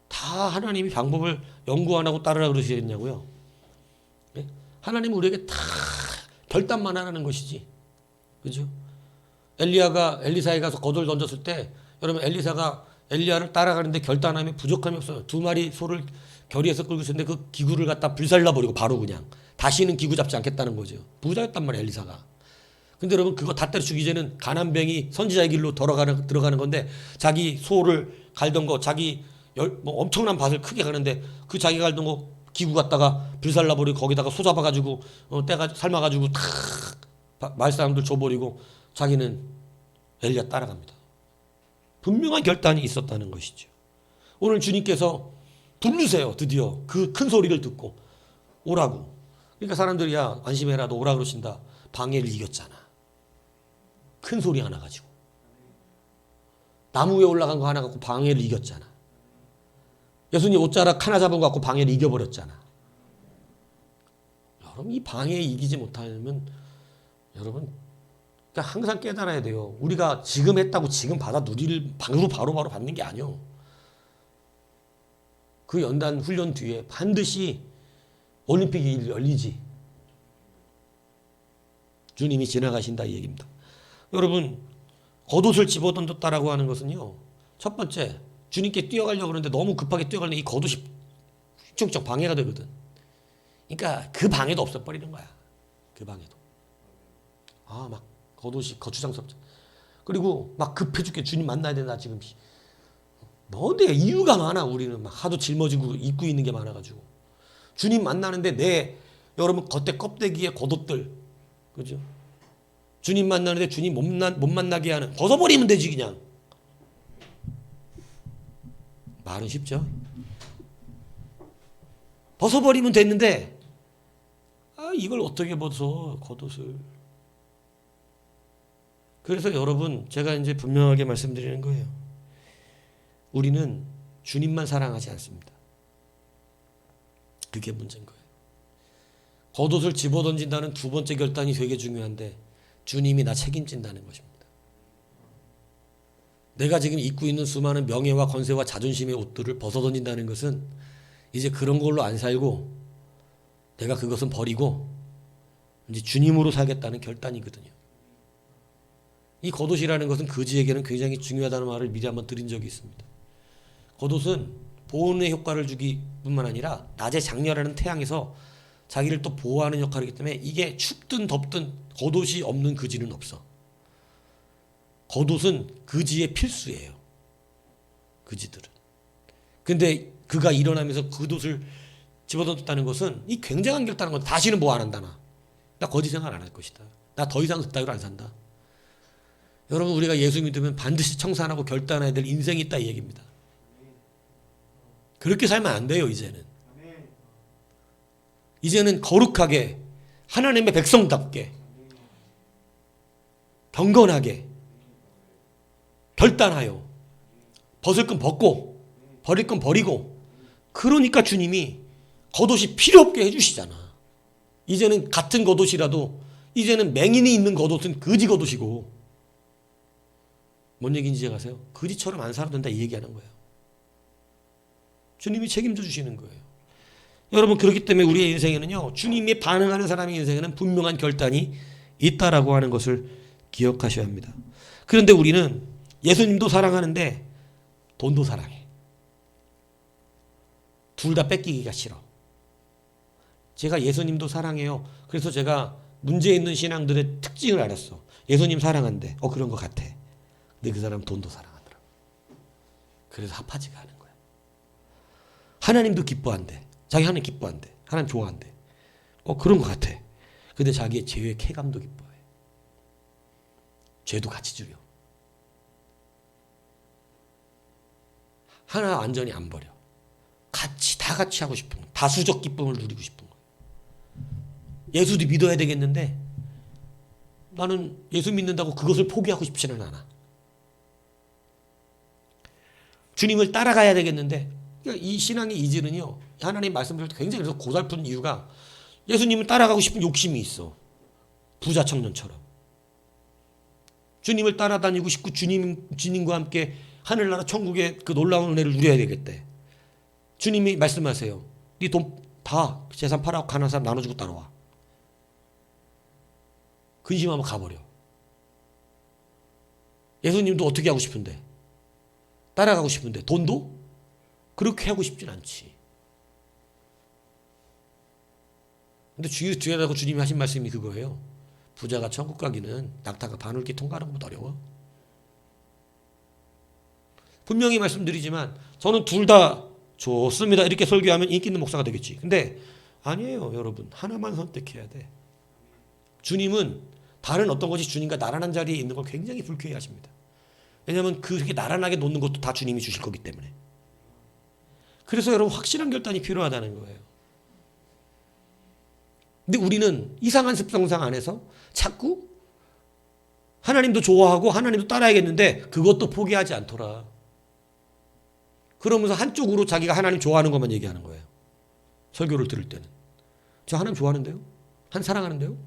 Speaker 1: 다 하나님이 방법을 연구 안 하고 따르라 그러시겠냐고요. 네? 하나님은 우리에게 다 결단만 하라는 것이지. 그죠? 엘리사에 가서 겉을 던졌을 때 여러분 엘리사가 엘리야를 따라가는데 결단함에 부족함이 없어요. 두 마리 소를 결의해서 끌고 있었는데 그 기구를 갖다 불살라버리고 바로 그냥 다시는 기구 잡지 않겠다는 거죠. 부자였단 말이에요 엘리사가. 근데 여러분 그거 다 때려치고 이제는 가난뱅이 선지자의 길로 들어가는 건데 자기 소를 갈던 거 자기 엄청난 밭을 크게 가는데 그 자기 갈던 거 기구 갖다가 불살라버리고 거기다가 소 잡아가지고 삶아가지고 탁 마을 사람들 줘버리고 자기는 엘리야 따라갑니다. 분명한 결단이 있었다는 것이죠. 오늘 주님께서 부르세요. 드디어 그 큰 소리를 듣고 오라고. 그러니까 사람들이 야 안심해라 너 오라 그러신다. 방해를 이겼잖아. 큰 소리 하나 가지고. 나무 위에 올라간 거 하나 갖고 방해를 이겼잖아. 예수님 옷자락 하나 잡은 거 갖고 방해를 이겨버렸잖아. 여러분 이 방해 이기지 못하면 여러분 그러니까 항상 깨달아야 돼요. 우리가 지금 했다고 지금 받아 누릴 방으로 바로 받는 게 아니요. 그 연단 훈련 뒤에 반드시 올림픽이 열리지. 주님이 지나가신다 이 얘기입니다. 여러분 겉옷을 집어던졌다라고 하는 것은요. 첫 번째 주님께 뛰어가려고 그러는데 너무 급하게 뛰어가려면 이 겉옷이 휘청휘청 방해가 되거든. 그러니까 그 방해도 없어버리는 거야. 그 방해도. 막 겉옷이 거추장스럽죠. 그리고 막 급해 죽게 주님 만나야 된다 지금. 뭔데 이유가 많아. 우리는 막 하도 짊어지고 입고 있는 게 많아가지고 주님 만나는데 여러분 겉에 껍데기에 겉옷들 그죠? 주님 만나는데 주님 못 만나게 하는 벗어버리면 되지 그냥. 말은 쉽죠? 벗어버리면 됐는데 이걸 어떻게 벗어 겉옷을. 그래서 여러분 제가 이제 분명하게 말씀드리는 거예요. 우리는 주님만 사랑하지 않습니다. 그게 문제인 거예요. 겉옷을 집어던진다는 두 번째 결단이 되게 중요한데 주님이 나 책임진다는 것입니다. 내가 지금 입고 있는 수많은 명예와 권세와 자존심의 옷들을 벗어던진다는 것은 이제 그런 걸로 안 살고 내가 그것은 버리고 이제 주님으로 살겠다는 결단이거든요. 이 겉옷이라는 것은 거지에게는 굉장히 중요하다는 말을 미리 한번 드린 적이 있습니다. 겉옷은 보온의 효과를 주기 뿐만 아니라 낮에 장렬하는 태양에서 자기를 또 보호하는 역할이기 때문에 이게 춥든 덥든 겉옷이 없는 거지는 없어. 겉옷은 거지의 필수예요. 거지들은. 근데 그가 일어나면서 겉옷을 집어던졌다는 것은 이 굉장한 결단인 건 다시는 뭐 안 한다 나 거지 생활 안 할 것이다. 나 더 이상 그따위로 안 산다. 여러분 우리가 예수 믿으면 반드시 청산하고 결단해야 될 인생이 있다 이 얘기입니다. 그렇게 살면 안 돼요 이제는. 이제는 거룩하게 하나님의 백성답게 경건하게 결단하여 벗을 건 벗고 버릴 건 버리고, 그러니까 주님이 겉옷이 필요 없게 해주시잖아. 이제는 같은 겉옷이라도 이제는 맹인이 입는 겉옷은 거지 겉옷이고, 뭔 얘기인지 아세요? 거지처럼 안 살아도 된다 이 얘기하는 거예요. 주님이 책임져 주시는 거예요. 여러분, 그렇기 때문에 우리의 인생에는요, 주님이 반응하는 사람의 인생에는 분명한 결단이 있다라고 하는 것을 기억하셔야 합니다. 그런데 우리는 예수님도 사랑하는데 돈도 사랑해. 둘 다 뺏기기가 싫어. 제가 예수님도 사랑해요. 그래서 제가 문제 있는 신앙들의 특징을 알았어. 예수님 사랑한대. 그런 것 같아. 근데 그 사람은 돈도 사랑하더라. 그래서 합하지가 않은 거야. 하나님도 기뻐한대. 자기 하나님 기뻐한대. 하나님 좋아한대. 그런 것 같아. 근데 자기의 죄의 쾌감도 기뻐해. 죄도 같이 줄여. 하나 완전히 안 버려. 다 같이 하고 싶은 거. 다수적 기쁨을 누리고 싶은 거. 예수도 믿어야 되겠는데 나는 예수 믿는다고 그것을 포기하고 싶지는 않아. 주님을 따라가야 되겠는데, 이 신앙의 이질은요, 하나님 말씀을 굉장히 그래서 고달픈 이유가 예수님을 따라가고 싶은 욕심이 있어. 부자 청년처럼. 주님을 따라다니고 싶고 주님과 함께 하늘나라 천국의 그 놀라운 은혜를 누려야 되겠대. 주님이 말씀하세요. 네 돈 다 재산 팔아고 가난한 사람 나눠주고 따라와. 근심하면 가버려. 예수님도 어떻게 하고 싶은데? 따라가고 싶은데 돈도 그렇게 하고 싶진 않지. 근데 뒤에다가 주님이 하신 말씀이 그거예요. 부자가 천국 가기는 낙타가 바늘길 통과하는 것보다 어려워. 분명히 말씀드리지만 저는 둘 다 좋습니다. 이렇게 설교하면 인기 있는 목사가 되겠지. 근데 아니에요, 여러분. 하나만 선택해야 돼. 주님은 다른 어떤 것이 주님과 나란한 자리에 있는 걸 굉장히 불쾌해 하십니다. 왜냐하면 그렇게 나란하게 놓는 것도 다 주님이 주실 거기 때문에. 그래서 여러분, 확실한 결단이 필요하다는 거예요. 근데 우리는 이상한 습성상 안에서 자꾸 하나님도 좋아하고 하나님도 따라야겠는데 그것도 포기하지 않더라. 그러면서 한쪽으로 자기가 하나님 좋아하는 것만 얘기하는 거예요. 설교를 들을 때는. 저 하나님 좋아하는데요? 하나님 사랑하는데요?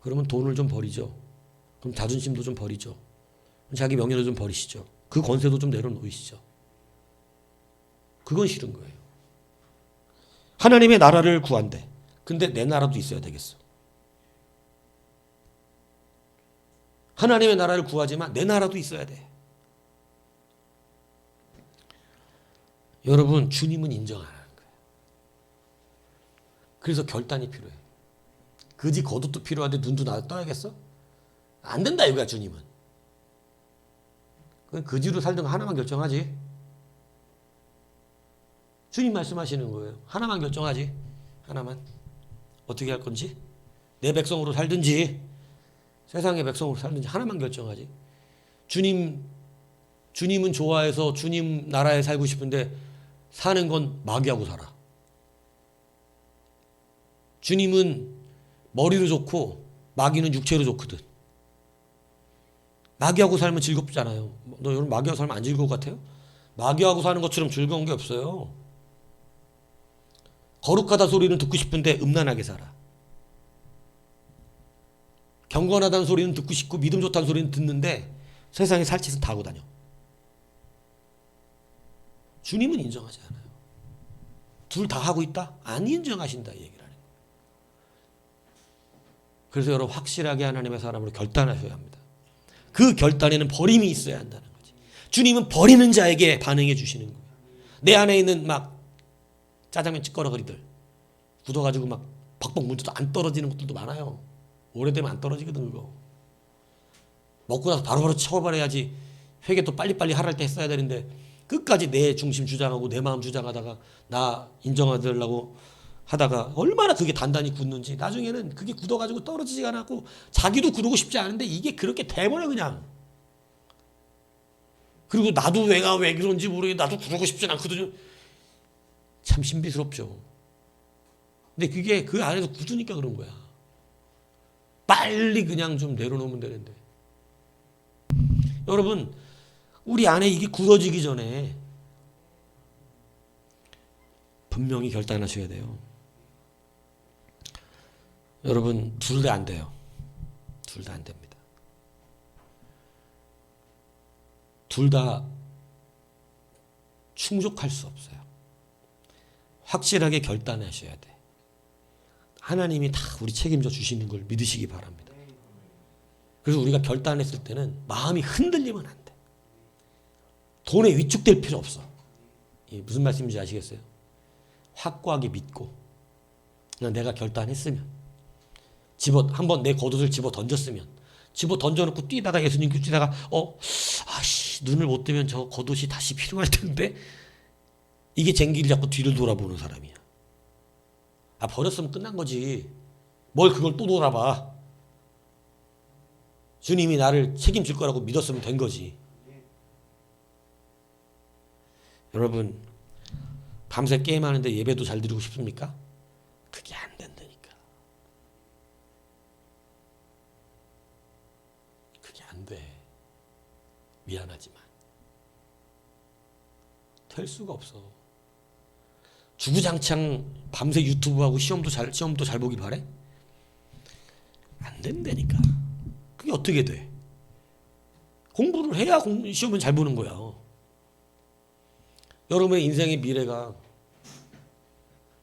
Speaker 1: 그러면 돈을 좀 버리죠. 그럼 자존심도 좀 버리죠. 자기 명예도 좀 버리시죠. 그 권세도 좀 내려놓으시죠. 그건 싫은 거예요. 하나님의 나라를 구한대. 근데 내 나라도 있어야 되겠어. 하나님의 나라를 구하지만 내 나라도 있어야 돼. 여러분, 주님은 인정 안 하는 거예요. 그래서 결단이 필요해. 그지 겉옷도 필요한데 눈도 떠야겠어? 안 된다 이거야, 주님은. 그지로 살든 하나만 결정하지. 주님 말씀하시는 거예요. 하나만 결정하지. 하나만. 어떻게 할 건지. 내 백성으로 살든지 세상의 백성으로 살든지 하나만 결정하지. 주님은 좋아해서 주님 나라에 살고 싶은데 사는 건 마귀하고 살아. 주님은 머리로 좋고 마귀는 육체로 좋거든. 마귀하고 살면 즐겁잖아요. 너 여러분 마귀하고 살면 안 즐거울 것 같아요? 마귀하고 사는 것처럼 즐거운 게 없어요. 거룩하다 소리는 듣고 싶은데 음란하게 살아. 경건하다는 소리는 듣고 싶고 믿음 좋다는 소리는 듣는데 세상에 살 짓은 다 하고 다녀. 주님은 인정하지 않아요. 둘 다 하고 있다? 안 인정하신다 이 얘기를 하는 거예요. 그래서 여러분, 확실하게 하나님의 사람으로 결단하셔야 합니다. 그 결단에는 버림이 있어야 한다는 거지. 주님은 버리는 자에게 반응해 주시는 거예요. 내 안에 있는 막 짜장면 찌꺼러거리들 굳어가지고 막 벅벅 물도 안 떨어지는 것들도 많아요. 오래되면 안 떨어지거든 그거. 먹고 나서 바로바로 쳐버려야지. 회개 또 빨리빨리 하랄 때 했어야 되는데 끝까지 내 중심 주장하고 내 마음 주장하다가 나 인정하려고 하다가 얼마나 그게 단단히 굳는지 나중에는 그게 굳어가지고 떨어지지가 않고 자기도 그러고 싶지 않은데 이게 그렇게 돼버려 그냥. 그리고 나도 왜 그런지 모르겠는데 나도 그러고 싶진 않거든요. 참 신비스럽죠. 근데 그게 그 안에서 굳으니까 그런 거야. 빨리 그냥 좀 내려놓으면 되는데. 여러분, 우리 안에 이게 굳어지기 전에 분명히 결단하셔야 돼요. 여러분, 둘 다 안 돼요. 둘 다 안 됩니다. 둘 다 충족할 수 없어요. 확실하게 결단하셔야 돼. 하나님이 다 우리 책임져 주시는 걸 믿으시기 바랍니다. 그래서 우리가 결단했을 때는 마음이 흔들리면 안 돼. 돈에 위축될 필요 없어. 무슨 말씀인지 아시겠어요? 확고하게 믿고 그냥 내가 결단했으면 한번 내 겉옷을 집어 던졌으면 집어 던져놓고 뛰다가 예수님께 뛰다가 눈을 못 뜨면 저 겉옷이 다시 필요할 텐데 이게 쟁기를 잡고 뒤를 돌아보는 사람이야. 버렸으면 끝난 거지. 뭘 그걸 또 돌아봐. 주님이 나를 책임질 거라고 믿었으면 된 거지. 여러분, 밤새 게임하는데 예배도 잘 드리고 싶습니까? 그게 안 된다니까. 그게 안 돼. 미안하지만 될 수가 없어. 주구장창 밤새 유튜브하고 시험도 잘 보기 바래? 안 된다니까. 그게 어떻게 돼? 공부를 해야 시험은 잘 보는 거야. 여러분의 인생의 미래가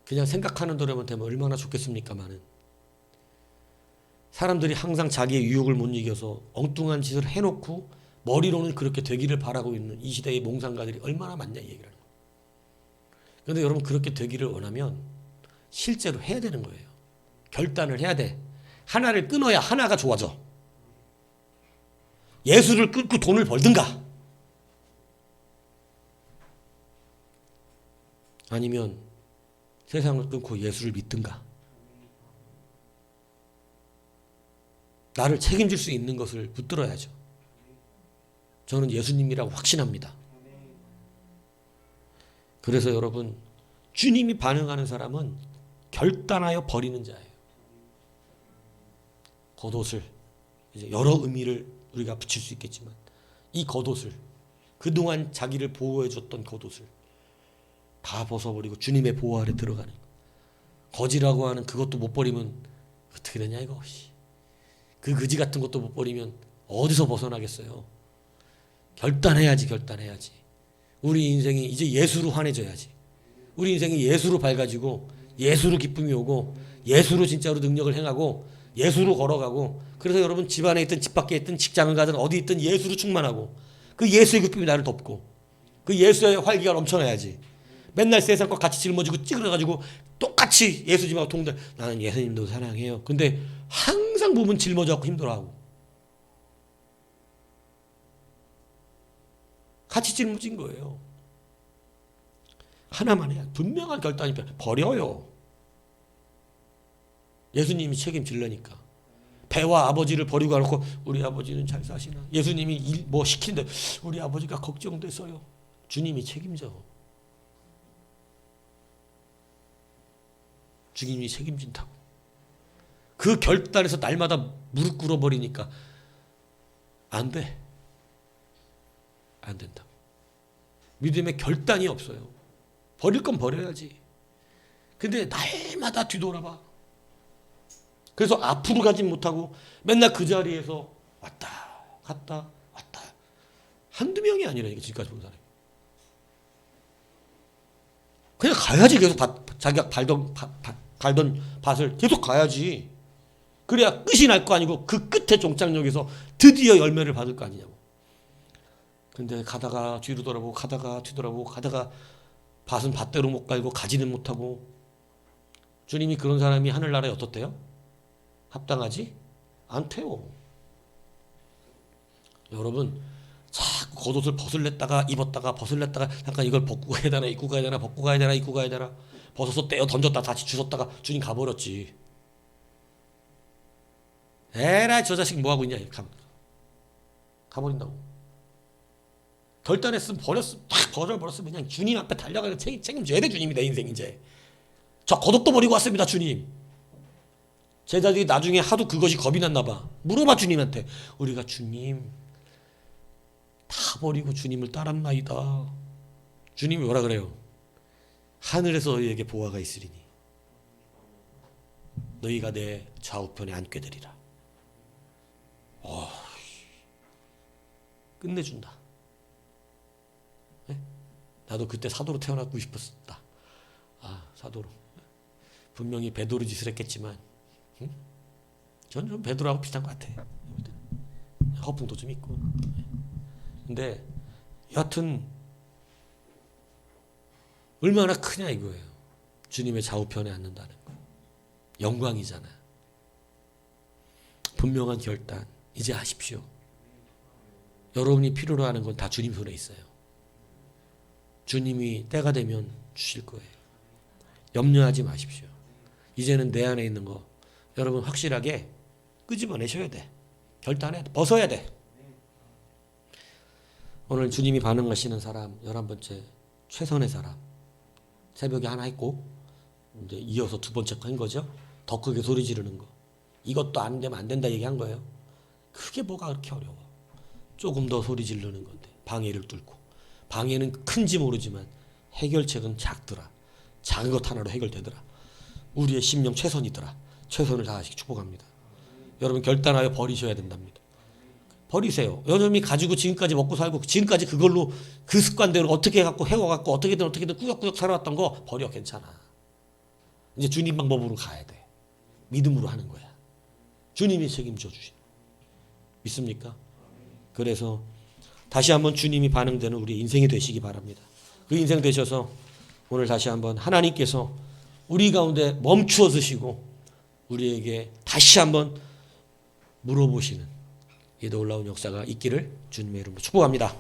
Speaker 1: 그냥 생각하는 대로만 되면 얼마나 좋겠습니까마는. 사람들이 항상 자기의 유혹을 못 이겨서 엉뚱한 짓을 해놓고 머리로는 그렇게 되기를 바라고 있는 이 시대의 몽상가들이 얼마나 많냐 이 얘기를 하는 거예요. 그런데 여러분, 그렇게 되기를 원하면 실제로 해야 되는 거예요. 결단을 해야 돼. 하나를 끊어야 하나가 좋아져. 예수를 끊고 돈을 벌든가 아니면 세상을 끊고 예수를 믿든가. 나를 책임질 수 있는 것을 붙들어야죠. 저는 예수님이라고 확신합니다. 그래서 여러분, 주님이 반응하는 사람은 결단하여 버리는 자예요. 겉옷을 이제 여러 의미를 우리가 붙일 수 있겠지만 이 겉옷을, 그동안 자기를 보호해줬던 겉옷을 다 벗어버리고 주님의 보호 아래 들어가는 거. 거지라고 하는 그것도 못 버리면 어떻게 되냐 이거. 그 거지 같은 것도 못 버리면 어디서 벗어나겠어요. 결단해야지. 우리 인생이 이제 예수로 환해져야지. 우리 인생이 예수로 밝아지고 예수로 기쁨이 오고 예수로 진짜로 능력을 행하고 예수로 걸어가고. 그래서 여러분, 집 안에 있든 집 밖에 있든 직장을 가든 어디 있든 예수로 충만하고 그 예수의 기쁨이 나를 덮고 그 예수의 활기가 넘쳐나야지. 맨날 세상과 같이 짊어지고 찌그러가지고 똑같이 예수님하고 동들, 나는 예수님도 사랑해요. 근데 항상 보면 짊어져갖고 힘들어하고 같이 짊어진 거예요. 하나만 해야 분명한 결단이 버려요. 예수님이 책임질려니까. 배와 아버지를 버리고 가놓고 우리 아버지는 잘 사시나? 예수님이 뭐 시키는데 우리 아버지가 걱정돼서요. 주님이 책임져. 주님이 책임진다고. 그 결단에서 날마다 무릎 꿇어버리니까 안 돼. 안 된다고. 믿음의 결단이 없어요. 버릴 건 버려야지. 근데 날마다 뒤돌아봐. 그래서 앞으로 가진 못하고 맨날 그 자리에서 왔다 갔다 왔다. 한두 명이 아니라니까 지금까지 본 사람이. 그냥 가야지. 계속 자기가 갈던 밭을 계속 가야지. 그래야 끝이 날 거 아니고 그 끝에 종착역에서 드디어 열매를 받을 거 아니냐고. 근데 가다가 뒤로 돌아보고 가다가 뒤돌아보고 가다가 밭은 밭대로 못 갈고 가지는 못하고. 주님이 그런 사람이 하늘나라에 어떻대요? 합당하지? 않대요. 여러분, 자꾸 겉옷을 벗을랬다가 입었다가 벗을랬다가 잠깐 이걸 벗고 가야 되나 입고 가야 되나 벗고 가야 되나 입고 가야 되나 벗어서 떼어 던졌다 다시 주웠다가 주님 가버렸지. 에라이 저 자식 뭐하고 있냐. 가버린다고. 결단했으면 버렸으면 탁 버려버렸으면 그냥 주님 앞에 달려가서 책임져야 돼. 주님이 내 인생 이제. 저 고독도 버리고 왔습니다, 주님. 제자들이 나중에 하도 그것이 겁이 났나 봐. 물어봐, 주님한테. 우리가 주님 다 버리고 주님을 따랐나이다. 주님이 뭐라 그래요? 하늘에서 너희에게 보화가 있으리니 너희가 내 좌우편에 앉게 되리라. 끝내준다. 네? 나도 그때 사도로 태어나고 싶었다. 사도로. 분명히 베드로 짓을 했겠지만 저는 좀 베드로하고 비슷한 것 같아. 허풍도 좀 있고. 근데 여하튼 얼마나 크냐 이거예요. 주님의 좌우편에 앉는다는 거. 영광이잖아요. 분명한 결단 이제 하십시오. 여러분이 필요로 하는 건 다 주님 손에 있어요. 주님이 때가 되면 주실 거예요. 염려하지 마십시오. 이제는 내 안에 있는 거 여러분 확실하게 끄집어내셔야 돼. 결단해. 벗어야 돼. 오늘 주님이 반응하시는 사람 11번째 최선의 사람. 새벽에 하나 했고 이제 이어서 두 번째 한 거죠. 더 크게 소리 지르는 거. 이것도 안 되면 안 된다 얘기한 거예요. 그게 뭐가 그렇게 어려워. 조금 더 소리 지르는 건데 방해를 뚫고. 방해는 큰지 모르지만 해결책은 작더라. 작은 것 하나로 해결되더라. 우리의 심령 최선이더라. 최선을 다하시기 축복합니다. 여러분 결단하여 버리셔야 된답니다. 버리세요. 여러분이 가지고 지금까지 먹고 살고 지금까지 그걸로 그 습관대로 어떻게 해갖고 해워갖고 어떻게든 꾸역꾸역 살아왔던 거 버려. 괜찮아. 이제 주님 방법으로 가야 돼. 믿음으로 하는 거야. 주님이 책임져 주신. 믿습니까? 그래서 다시 한번 주님이 반응되는 우리 인생이 되시기 바랍니다. 그 인생 되셔서 오늘 다시 한번 하나님께서 우리 가운데 멈추어 서시고 우리에게 다시 한번 물어보시는 이 놀라운 역사가 있기를 주님의 이름으로 축복합니다.